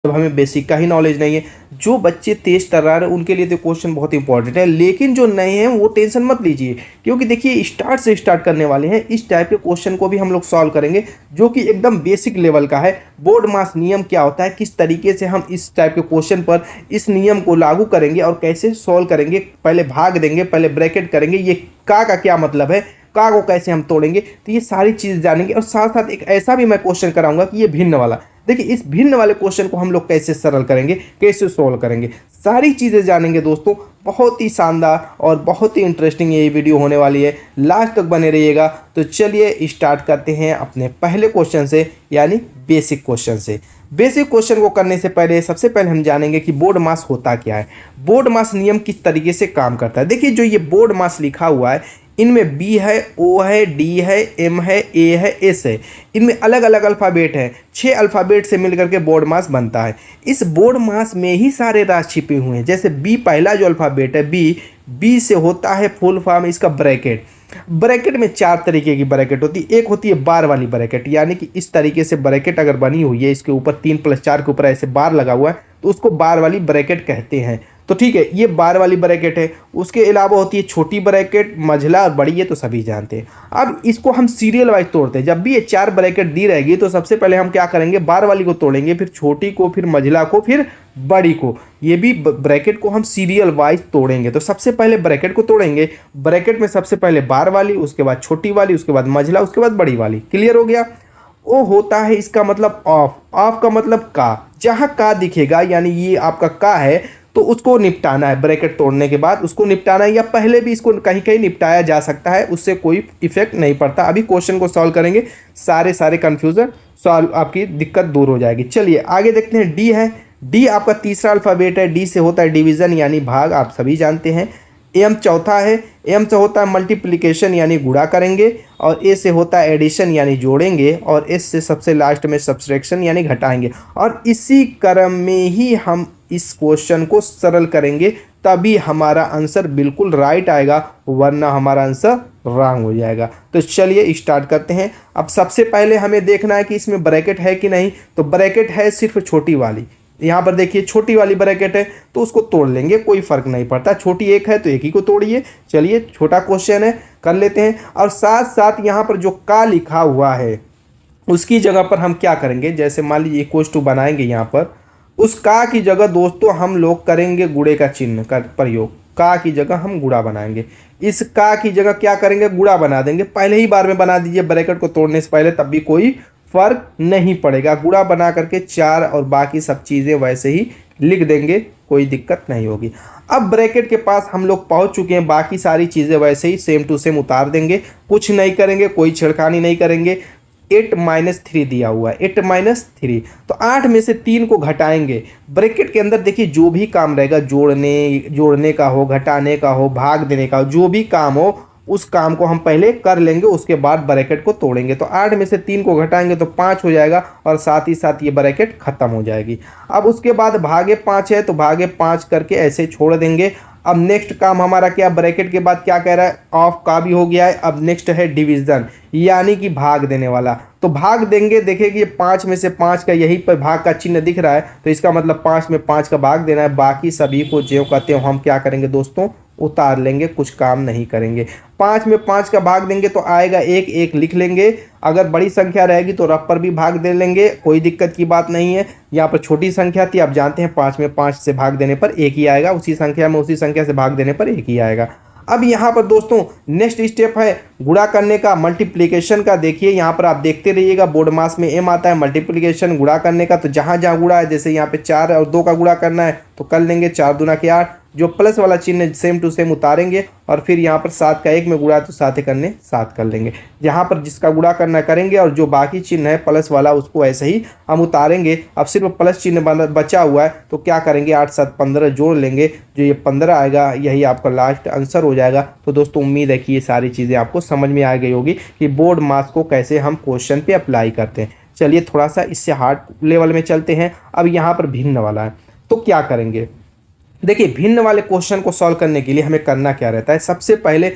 जब हमें बेसिक का ही नॉलेज नहीं है। जो बच्चे तेज तर्रार हैं उनके लिए तो क्वेश्चन बहुत इंपॉर्टेंट है, लेकिन जो नए हैं वो टेंशन मत लीजिए, क्योंकि देखिए स्टार्ट से स्टार्ट करने वाले हैं। इस टाइप के क्वेश्चन को भी हम लोग सॉल्व करेंगे जो कि एकदम बेसिक लेवल का है। बोर्ड मास नियम क्या होता है, किस तरीके से हम इस टाइप के क्वेश्चन पर इस नियम को लागू करेंगे और कैसे सॉल्व करेंगे, पहले भाग देंगे, पहले ब्रैकेट करेंगे, ये का क्या मतलब है, का को कैसे हम तोड़ेंगे, तो ये सारी चीज़ जानेंगे। और साथ साथ एक ऐसा भी मैं क्वेश्चन कराऊंगा कि ये भिन्न वाला, देखिए इस भिन्न वाले क्वेश्चन को हम लोग कैसे सरल करेंगे, कैसे सोल्व करेंगे, सारी चीज़ें जानेंगे दोस्तों। बहुत ही शानदार और बहुत ही इंटरेस्टिंग ये वीडियो होने वाली है, लास्ट तक बने रहिएगा। तो चलिए स्टार्ट करते हैं अपने पहले क्वेश्चन से, यानी बेसिक क्वेश्चन से। बेसिक क्वेश्चन को करने से पहले सबसे पहले हम जानेंगे कि बोर्ड मास होता क्या है, बोर्ड मास नियम किस तरीके से काम करता है। देखिए जो ये बोर्ड मास लिखा हुआ है, इनमें बी है, ओ है, डी है, एम है, ए है, एस है। इनमें अलग अलग अल्फ़ाबेट हैं, 6 अल्फ़ाबेट से मिलकर के बोर्ड मास बनता है। इस बोर्ड मास में ही सारे राज छिपे हुए हैं। जैसे बी पहला जो अल्फ़ाबेट है बी से होता है फुल फॉर्म इसका ब्रैकेट। ब्रैकेट में 4 तरीके की ब्रैकेट होती है। एक होती है बार वाली ब्रैकेट, यानी कि इस तरीके से ब्रैकेट अगर बनी हुई है, इसके ऊपर 3 + 4 के ऊपर ऐसे बार लगा हुआ है, तो उसको बार वाली ब्रैकेट कहते हैं। तो ठीक है, ये बार वाली ब्रैकेट है। उसके अलावा होती है छोटी ब्रैकेट, मझला और बड़ी, ये तो सभी जानते हैं। अब इसको हम सीरियल वाइज तोड़ते हैं। जब भी ये 4 ब्रैकेट दी रहेगी तो सबसे पहले हम क्या करेंगे, बार वाली को तोड़ेंगे, फिर छोटी को, फिर मझला को, फिर बड़ी को। ये भी ब्रैकेट को हम सीरियल वाइज तोड़ेंगे। तो सबसे पहले ब्रैकेट को तोड़ेंगे। ब्रैकेट में सबसे पहले बार वाली, उसके बाद छोटी वाली, उसके बाद मझला, उसके बाद बड़ी वाली। क्लियर हो गया। ओ होता है इसका मतलब ऑफ, ऑफ का मतलब का। जहां का दिखेगा यानी ये आपका का है, तो उसको निपटाना है। ब्रैकेट तोड़ने के बाद उसको निपटाना है, या पहले भी इसको कहीं कहीं निपटाया जा सकता है, उससे कोई इफेक्ट नहीं पड़ता। अभी क्वेश्चन को सॉल्व करेंगे, सारे कन्फ्यूजन सॉल्व, आपकी दिक्कत दूर हो जाएगी। चलिए आगे देखते हैं। डी है, डी आपका तीसरा अल्फ़ाबेट है। डी से होता है डिवीज़न यानी भाग, आप सभी जानते हैं। एम चौथा है। एम से होता है मल्टीप्लिकेशन यानी गुणा करेंगे, और ए से होता है एडिशन यानी जोड़ेंगे, और एस से सबसे लास्ट में सब्सट्रैक्शन यानी घटाएंगे। और इसी क्रम में ही हम इस क्वेश्चन को सरल करेंगे, तभी हमारा आंसर बिल्कुल राइट आएगा, वरना हमारा आंसर रॉन्ग हो जाएगा। तो चलिए स्टार्ट करते हैं। अब सबसे पहले हमें देखना है कि इसमें ब्रैकेट है कि नहीं। तो ब्रैकेट है सिर्फ छोटी वाली, यहाँ पर देखिए छोटी वाली ब्रैकेट है, तो उसको तोड़ लेंगे, कोई फर्क नहीं पड़ता। छोटी एक है तो एक ही को तोड़िए। चलिए छोटा क्वेश्चन है, कर लेते हैं। और साथ साथ यहाँ पर जो का लिखा हुआ है उसकी जगह पर हम क्या करेंगे, जैसे मान लीजिए इक्वल्स टू बनाएंगे, यहाँ पर उस का की जगह दोस्तों हम लोग करेंगे गुणे का चिन्ह का प्रयोग। का की जगह हम गुणा बनाएंगे। इस का की जगह क्या करेंगे, गुणा बना देंगे। पहले ही बार में बना दीजिए ब्रैकेट को तोड़ने से पहले, तब भी कोई फर्क नहीं पड़ेगा। गुणा बना करके 4 और बाकी सब चीज़ें वैसे ही लिख देंगे, कोई दिक्कत नहीं होगी। अब ब्रैकेट के पास हम लोग पहुंच चुके हैं, बाकी सारी चीज़ें वैसे ही सेम टू सेम उतार देंगे, कुछ नहीं करेंगे, कोई छेड़खानी नहीं करेंगे। 8 - 3 दिया हुआ है, 8 - 3, तो 8 में से 3 को घटाएंगे। ब्रैकेट के अंदर देखिए जो भी काम रहेगा, जोड़ने का हो, घटाने का हो, भाग देने का हो, जो भी काम हो उस काम को हम पहले कर लेंगे, उसके बाद ब्रैकेट को तोड़ेंगे। तो 8 में से 3 को घटाएंगे तो 5 हो जाएगा, और साथ ही साथ ये ब्रैकेट खत्म हो जाएगी। अब उसके बाद भागे 5 है तो भागे 5 करके ऐसे छोड़ देंगे। अब नेक्स्ट काम हमारा क्या, ब्रैकेट के बाद क्या कह रहा है, ऑफ का भी हो गया है। अब नेक्स्ट है डिवीजन, यानी कि भाग देने वाला। तो भाग देंगे, देखिए कि 5 में से 5 का यहीं पर भाग का चिन्ह दिख रहा है, तो इसका मतलब 5 में 5 का भाग देना है। बाकी सभी को जो कहते हो हम क्या करेंगे दोस्तों, उतार लेंगे, कुछ काम नहीं करेंगे। 5 में 5 का भाग देंगे तो आएगा 1, 1 लिख लेंगे। अगर बड़ी संख्या रहेगी तो रफ पर भी भाग दे लेंगे, कोई दिक्कत की बात नहीं है। यहाँ पर छोटी संख्या थी, आप जानते हैं 5 में 5 से भाग देने पर 1 ही आएगा, उसी संख्या में उसी संख्या से भाग देने पर 1 ही आएगा। अब यहाँ पर दोस्तों नेक्स्ट स्टेप है गुणा करने का, मल्टीप्लिकेशन का। देखिए यहाँ पर आप देखते रहिएगा, बोर्ड मास में एम आता है, मल्टीप्लिकेशन गुणा करने का। तो जहाँ जहाँ गुणा है, जैसे यहाँ पे 4 और 2 का गुणा करना है तो कर लेंगे, 4 दूना के 8। जो प्लस वाला चिन्ह सेम टू सेम उतारेंगे, और फिर यहाँ पर 7 का 1 में गुणा है तो 7 करने 7 कर लेंगे। जहाँ पर जिसका गुणा करना करेंगे, और जो बाकी चिन्ह है प्लस वाला उसको ऐसे ही हम उतारेंगे। अब सिर्फ प्लस चिन्ह बचा हुआ है तो क्या करेंगे, 8 7 15 जोड़ लेंगे, जो ये 15 आएगा, यही आपका लास्ट आंसर हो जाएगा। तो दोस्तों उम्मीद है कि ये सारी चीज़ें आपको समझ में आ गई होगी कि बोर्ड मास को कैसे हम क्वेश्चन पे अप्लाई करते हैं। चलिए थोड़ा सा इससे हार्ड लेवल में चलते हैं। अब यहाँ पर भिन्न वाला है, तो क्या करेंगे, देखिए भिन्न वाले क्वेश्चन को सॉल्व करने के लिए हमें करना क्या रहता है, सबसे पहले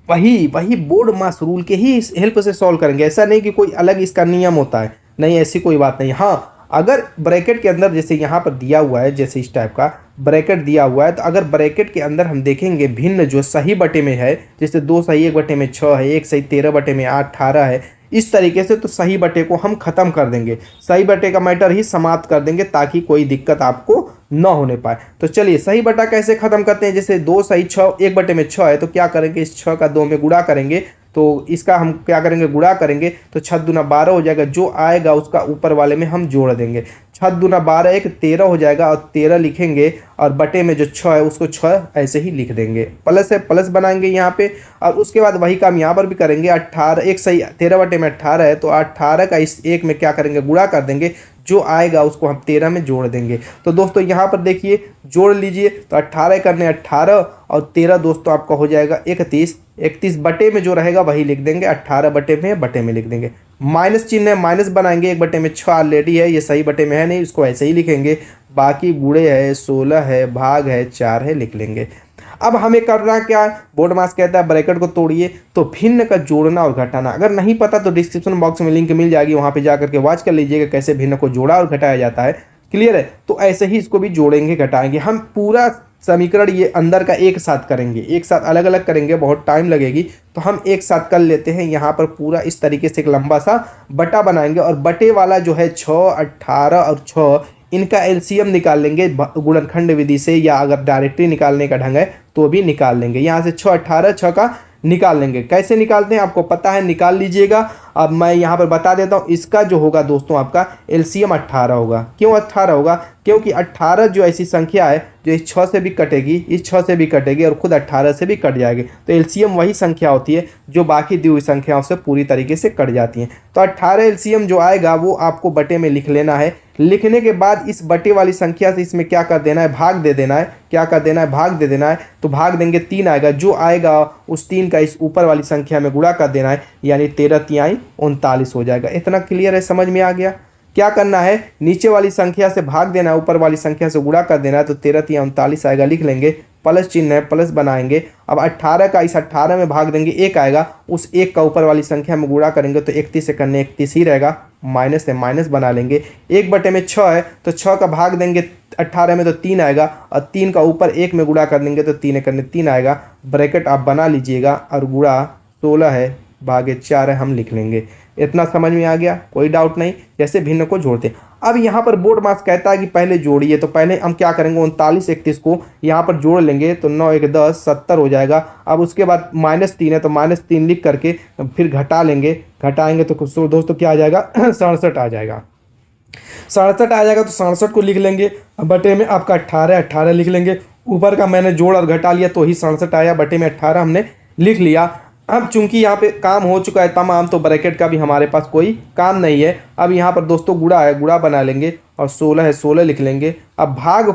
वही बोर्ड मास रूल के ही हेल्प से सॉल्व करेंगे। ऐसा नहीं कि कोई अलग इसका नियम होता है, नहीं ऐसी कोई बात नहीं। हाँ, अगर ब्रैकेट के अंदर जैसे यहाँ पर दिया हुआ है, जैसे इस टाइप का ब्रैकेट दिया हुआ है, तो अगर ब्रैकेट के अंदर हम देखेंगे भिन्न जो सही बटे में है, जैसे 2 सही 1 बटे में 6 है, 1 सही 13 बटे में 8 18 है, इस तरीके से, तो सही बटे को हम खत्म कर देंगे, सही बटे का मैटर ही समाप्त कर देंगे ताकि कोई दिक्कत आपको न होने पाए। तो चलिए सही बटा कैसे खत्म करते हैं। जैसे 2 सही 6 1 बटे में 6 है, तो क्या करेंगे, इस 6 का 2 में गुणा करेंगे, तो इसका हम क्या करेंगे, गुणा करेंगे, तो 6 दूना 12 हो जाएगा, जो आएगा उसका ऊपर वाले में हम जोड़ देंगे। 6 दूना 12 1 13 हो जाएगा, और 13 लिखेंगे, और बटे में जो 6 है उसको 6 ऐसे ही लिख देंगे, प्लस है प्लस बनाएंगे यहाँ पे। और उसके बाद वही काम यहाँ पर भी करेंगे। 18 1 सही 13 बटे में 18 है, तो 18 का इस 1 में क्या करेंगे, गुणा कर देंगे, जो आएगा उसको हम 13 में जोड़ देंगे। तो दोस्तों यहाँ पर देखिए जोड़ लीजिए, तो 18 करने 18 और 13 दोस्तों आपका हो जाएगा 31। 31 बटे में जो रहेगा वही लिख देंगे, 18 बटे में लिख देंगे। माइनस चिन्ह है, माइनस बनाएंगे, 1 बटे में 6 ऑलरेडी है, ये सही बटे में है नहीं, इसको ऐसे ही लिखेंगे। बाकी गुणे है, 16 है, भाग है, 4 है, लिख लेंगे। अब हमें करना क्या है, बोर्ड मास कहता है ब्रैकेट को तोड़िए, तो भिन्न का जोड़ना और घटाना। अगर नहीं पता तो डिस्क्रिप्शन बॉक्स में लिंक मिल जाएगी, वहां पे जाकर के वॉच कर लीजिएगा कैसे भिन्न को जोड़ा और घटाया जाता है। क्लियर है। तो ऐसे ही इसको भी जोड़ेंगे घटाएंगे। हम पूरा समीकरण ये अंदर का एक साथ करेंगे, एक साथ अलग अलग करेंगे, बहुत टाइम लगेगी, तो हम एक साथ कर लेते हैं। यहाँ पर पूरा इस तरीके से एक लंबा सा बटा बनाएंगे, और बटे वाला जो है 6 18 और 6 इनका एलसीएम निकाल लेंगे गुणनखंड विधि से, या अगर डायरेक्टली निकालने का ढंग है तो भी निकाल लेंगे। यहाँ से 6 18 6 का निकाल लेंगे। कैसे निकालते हैं आपको पता है, निकाल लीजिएगा। अब मैं यहाँ पर बता देता हूँ, इसका जो होगा दोस्तों आपका एलसीएम 18 होगा। क्यों 18 होगा, क्योंकि 18 जो ऐसी संख्या है जो इस 6 से भी कटेगी, इस 6 से भी कटेगी, और खुद 18 से भी कट जाएगी। तो एलसीएम वही संख्या होती है जो बाकी दी हुई संख्याओं से पूरी तरीके से कट जाती हैं। तो 18 एलसीएम जो आएगा वो आपको बटे में लिख लेना है। लिखने के बाद इस बटे वाली संख्या से इसमें क्या कर देना है, भाग दे देना है। क्या कर देना है, भाग दे देना है। तो भाग देंगे 3 आएगा, जो आएगा उस 3 का इस ऊपर वाली संख्या में गुणा कर देना है, यानी 13 तिहाई 39 हो जाएगा। इतना क्लियर है, समझ में आ गया। क्या करना है, नीचे वाली संख्या से भाग देना है, ऊपर वाली संख्या से गुणा कर देना है, तो 13 तिहाई 39 आएगा, लिख लेंगे। प्लस चिन्ह है, प्लस बनाएंगे। अब 18 का इस 18 में भाग देंगे, 1 आएगा, उस 1 का ऊपर वाली संख्या में गुणा करेंगे तो 31 से करने 31 ही रहेगा, माइनस है माइनस बना लेंगे। 1 बटे में 6 है, तो 6 का भाग देंगे 18 में तो 3 आएगा, और 3 का ऊपर 1 में गुणा कर देंगे तो 3 करने 3 आएगा। ब्रैकेट आप बना लीजिएगा, और गुणा 16 है भागे 4 है, हम लिख लेंगे। इतना समझ में आ गया, कोई डाउट नहीं। जैसे भिन्न को जोड़ते, अब यहाँ पर बोर्ड मास कहता है कि पहले जोड़िए, तो पहले हम क्या करेंगे, 39 31 को यहाँ पर जोड़ लेंगे, तो 9 1 10 70 हो जाएगा। अब उसके बाद -3 है, तो -3 लिख करके फिर घटा लेंगे, घटाएंगे तो दोस्तों क्या आ जाएगा 67 आ जाएगा। 67 आ जाएगा, तो 67 को लिख लेंगे। बटे में आपका 18 लिख लेंगे। ऊपर का मैंने जोड़ और घटा लिया तो ही 67 आया, बटे में 18 हमने लिख लिया। अब चूंकि यहाँ पे काम हो चुका है तमाम, तो ब्रैकेट का भी हमारे पास कोई काम नहीं है। अब यहाँ पर दोस्तों गुणा है, गुणा बना लेंगे, और 16 है 16 लिख लेंगे। अब भाग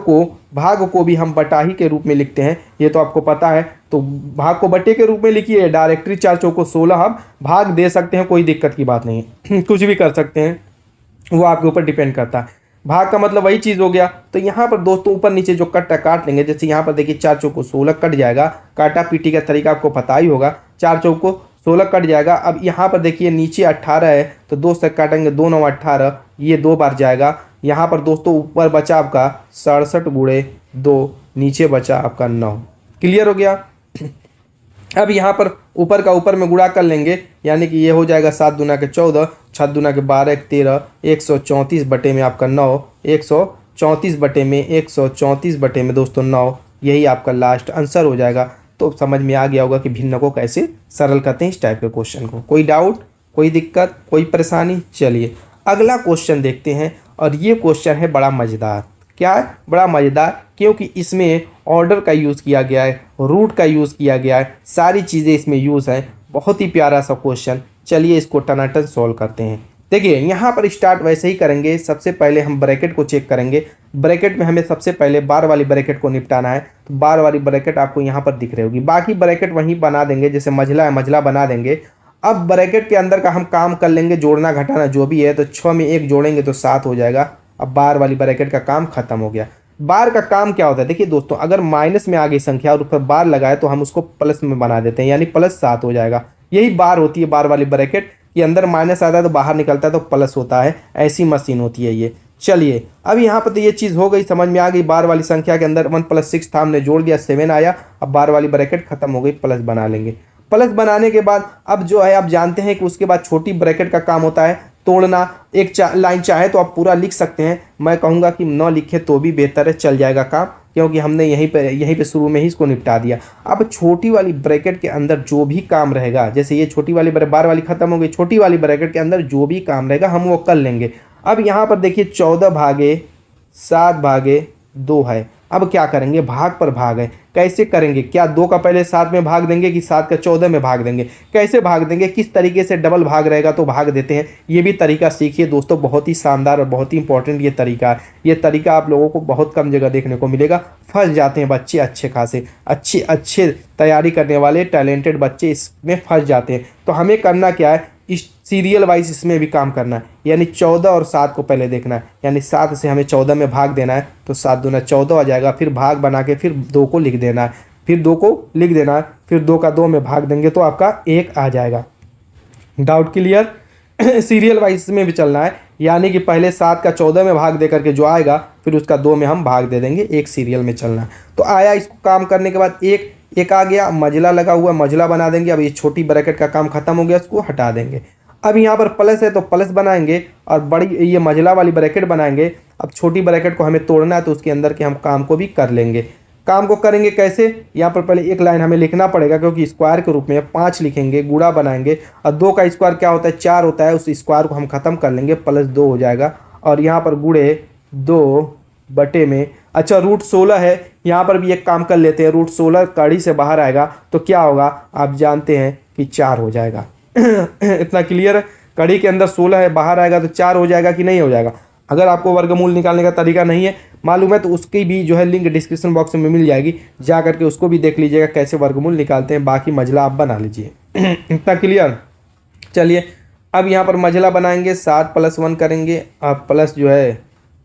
को भी हम बटा ही के रूप में लिखते हैं, ये तो आपको पता है। तो भाग को बटे के रूप में लिखिए, डायरेक्टली 4 चौको 16 हम भाग दे सकते हैं, कोई दिक्कत की बात नहीं है कुछ भी कर सकते हैं, वो आपके ऊपर डिपेंड करता है। भाग का मतलब वही चीज़ हो गया। तो यहाँ पर दोस्तों ऊपर नीचे जो कट्टा काट लेंगे, जैसे यहाँ पर देखिए 4 चौको 16 कट जाएगा, काटा पीटी का तरीका आपको पता ही होगा। 4 चौको 16 कट जाएगा। अब यहाँ पर देखिए नीचे 18 है, तो 2 से काटेंगे, 2 9 18, ये 2 बार जाएगा। यहाँ पर दोस्तों ऊपर बचा आपका 67 गुणे 2, नीचे बचा आपका 9। क्लियर हो गया। अब यहाँ पर ऊपर का ऊपर में गुणा कर लेंगे, यानी कि ये हो जाएगा 7 दूना के 14, 6 दूना के 12 13, 134 बटे में आपका 9, 134 बटे में 134 बटे में दोस्तों 9, यही आपका लास्ट आंसर हो जाएगा। तो समझ में आ गया होगा कि भिन्न को कैसे सरल करते हैं इस टाइप के क्वेश्चन को। कोई डाउट, कोई दिक्कत, कोई परेशानी। चलिए अगला क्वेश्चन देखते हैं, और ये क्वेश्चन है बड़ा मज़ेदार। क्या है, बड़ा मज़ेदार, क्योंकि इसमें ऑर्डर का यूज़ किया गया है, रूट का यूज़ किया गया है, सारी चीज़ें इसमें यूज़ हैं। बहुत ही प्यारा सा क्वेश्चन। चलिए इसको टनाटन सॉल्व करते हैं। देखिए यहाँ पर स्टार्ट वैसे ही करेंगे। सबसे पहले हम ब्रैकेट को चेक करेंगे। ब्रैकेट में हमें सबसे पहले बार वाली ब्रैकेट को निपटाना है, तो बार वाली ब्रैकेट आपको यहाँ पर दिख रही होगी। बाकी ब्रैकेट वहीं बना देंगे, जैसे मझला है मझला बना देंगे। अब ब्रैकेट के अंदर का हम काम कर लेंगे, जोड़ना घटाना जो भी है। तो 6 में 1 जोड़ेंगे तो 7 हो जाएगा। अब बार वाली ब्रैकेट का काम खत्म हो गया। बार का काम क्या होता है, देखिए दोस्तों, अगर माइनस में आ गई संख्या और ऊपर बार लगाए तो हम उसको प्लस में बना देते हैं, यानी +7 हो जाएगा। यही बार होती है, बार वाली ब्रैकेट। ये अंदर माइनस आता है तो बाहर निकलता है तो प्लस होता है, ऐसी मशीन होती है ये। चलिए अब यहाँ पर तो ये चीज़ हो गई, समझ में आ गई। बार वाली संख्या के अंदर 1 + 6 था, हमने जोड़ दिया 7 आया। अब बार वाली ब्रैकेट खत्म हो गई, प्लस बना लेंगे। प्लस बनाने के बाद अब जो है आप जानते हैं कि उसके बाद छोटी ब्रैकेट का काम होता है तोड़ना। एक लाइन चाहे तो आप पूरा लिख सकते हैं, मैं कहूँगा कि न लिखे तो भी बेहतर है, चल जाएगा काम, क्योंकि हमने यहीं पे शुरू में ही इसको निपटा दिया। अब छोटी वाली ब्रैकेट के अंदर जो भी काम रहेगा, जैसे ये छोटी वाली बार वाली खत्म हो गई, छोटी वाली ब्रैकेट के अंदर जो भी काम रहेगा हम वो कर लेंगे। अब यहाँ पर देखिए 14/7/2 है। अब क्या करेंगे, भाग पर भाग है, कैसे करेंगे? क्या 2 का पहले 7 में भाग देंगे कि 7 का 14 में भाग देंगे? कैसे भाग देंगे, किस तरीके से डबल भाग रहेगा तो भाग देते हैं, ये भी तरीका सीखिए दोस्तों। बहुत ही शानदार और बहुत ही इंपॉर्टेंट ये तरीका है। ये तरीका आप लोगों को बहुत कम जगह देखने को मिलेगा। फंस जाते हैं बच्चे अच्छे खासे, अच्छे तैयारी करने वाले टैलेंटेड बच्चे इसमें फंस जाते हैं। तो हमें करना क्या है, इस सीरियल वाइज इसमें भी काम करना है, यानी 14 और 7 को पहले देखना है। यानी 7 से हमें 14 में भाग देना है, तो 7 दूना 14 आ जाएगा। फिर भाग बना के फिर 2 को लिख देना है, फिर 2 को लिख देना है, फिर 2 का 2 में भाग देंगे तो आपका 1 आ जाएगा। Doubt clear? सीरियल वाइज में भी चलना है, यानी कि पहले 7 का 14 में भाग दे करके जो आएगा फिर उसका 2 में हम भाग दे देंगे, एक सीरियल में चलना है। तो आया, इसको काम करने के बाद एक आ गया, मजला लगा हुआ, मजला बना देंगे। अब ये छोटी ब्रैकेट का काम खत्म हो गया, इसको हटा देंगे। अब यहाँ पर प्लस है तो प्लस बनाएंगे और बड़ी ये मजला वाली ब्रैकेट बनाएंगे। अब छोटी ब्रैकेट को हमें तोड़ना है तो उसके अंदर के हम काम को भी कर लेंगे। काम को करेंगे कैसे, यहाँ पर पहले एक लाइन हमें लिखना पड़ेगा, क्योंकि स्क्वायर के रूप में 5 लिखेंगे, गुणा बनाएंगे। और 2 का स्क्वायर क्या होता है, 4 होता है, उस स्क्वायर को हम खत्म कर लेंगे, +2 हो जाएगा। और यहाँ पर गुणे 2/में, अच्छा √16 है, यहाँ पर भी एक काम कर लेते हैं। √16 कड़ी से बाहर आएगा तो क्या होगा, आप जानते हैं कि 4 हो जाएगा। इतना क्लियर है? कड़ी के अंदर 16 है, बाहर आएगा तो 4 हो जाएगा कि नहीं हो जाएगा? अगर आपको वर्गमूल निकालने का तरीका नहीं है मालूम है तो उसकी भी जो है लिंक डिस्क्रिप्शन बॉक्स में मिल जाएगी, जा करके उसको भी देख लीजिएगा कैसे वर्गमूल निकालते हैं। बाकी मजला आप बना लीजिए। इतना क्लियर? चलिए अब यहाँ पर मजला बनाएंगे, 7 + 1 करेंगे। अब प्लस जो है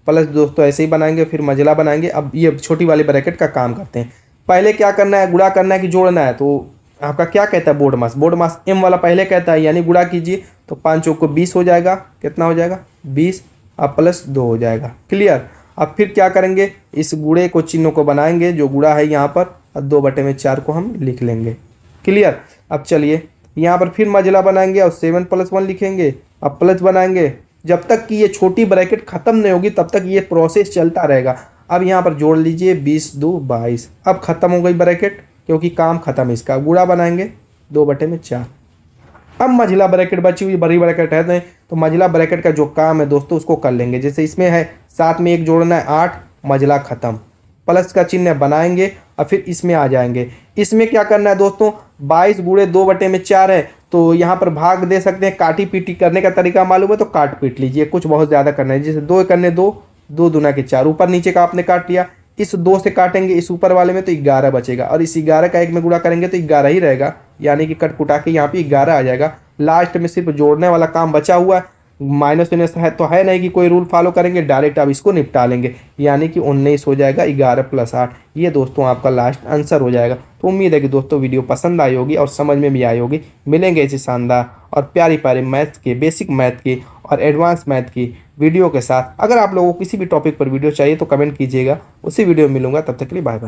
प्लस दोस्तों ऐसे ही बनाएंगे, फिर मजला बनाएंगे। अब ये छोटी वाली ब्रैकेट का काम करते हैं। पहले क्या करना है, गुणा करना है कि जोड़ना है? तो आपका क्या कहता है बोर्ड मास M वाला पहले कहता है, यानी गुणा कीजिए तो 5 चौक को 20 हो जाएगा। कितना हो जाएगा, 20। अब +2 हो जाएगा। क्लियर? अब फिर क्या करेंगे, इस गुणे को चिन्हों को बनाएंगे, जो गुणा है यहाँ पर, और 2/4 को हम लिख लेंगे। क्लियर? अब चलिए यहाँ पर फिर मजला बनाएंगे और 7 + 1 लिखेंगे। अब प्लस बनाएंगे, जब तक कि ये छोटी ब्रैकेट खत्म नहीं होगी तब तक ये प्रोसेस चलता रहेगा। अब यहाँ पर जोड़ लीजिए 20 × 2 = 22। अब खत्म हो गई ब्रैकेट, क्योंकि काम खत्म। इसका गुणा बनाएंगे 2/4। अब मझला ब्रैकेट बची हुई बड़ी ब्रैकेट है, तो मझला ब्रैकेट का जो काम है दोस्तों उसको कर लेंगे। जैसे इसमें है 7 में 1 जोड़ना है 8, मझला खत्म। प्लस का चिन्ह बनाएंगे और फिर इसमें आ जाएंगे। इसमें क्या करना है दोस्तों, 22 × 2/4 है, तो यहाँ पर भाग दे सकते हैं। काटी पीटी करने का तरीका मालूम है तो काट पीट लीजिए, कुछ बहुत ज़्यादा करना है। जैसे 2 करने 2, 2 दूना के 4, ऊपर नीचे का आपने काट लिया। इस 2 से काटेंगे इस ऊपर वाले में तो 11 बचेगा, और इस 11 का 1 में गुणा करेंगे तो 11 ही रहेगा, यानी कि कट कुटा के यहाँ पे 11 आ जाएगा। लास्ट में सिर्फ जोड़ने वाला काम बचा हुआ है। माइनस है तो है नहीं कि कोई रूल फॉलो करेंगे, डायरेक्ट अब इसको निपटा लेंगे, यानी कि 19 हो जाएगा। 11 + 8, ये दोस्तों आपका लास्ट आंसर हो जाएगा। तो उम्मीद है कि दोस्तों वीडियो पसंद आई होगी और समझ में भी आई होगी। मिलेंगे ऐसे शानदार और प्यारी प्यारी मैथ्स के, बेसिक मैथ की और एडवांस मैथ की वीडियो के साथ। अगर आप लोगों को किसी भी टॉपिक पर वीडियो चाहिए तो कमेंट कीजिएगा, उसी वीडियो में मिलूंगा। तब तक के लिए बाय बाय।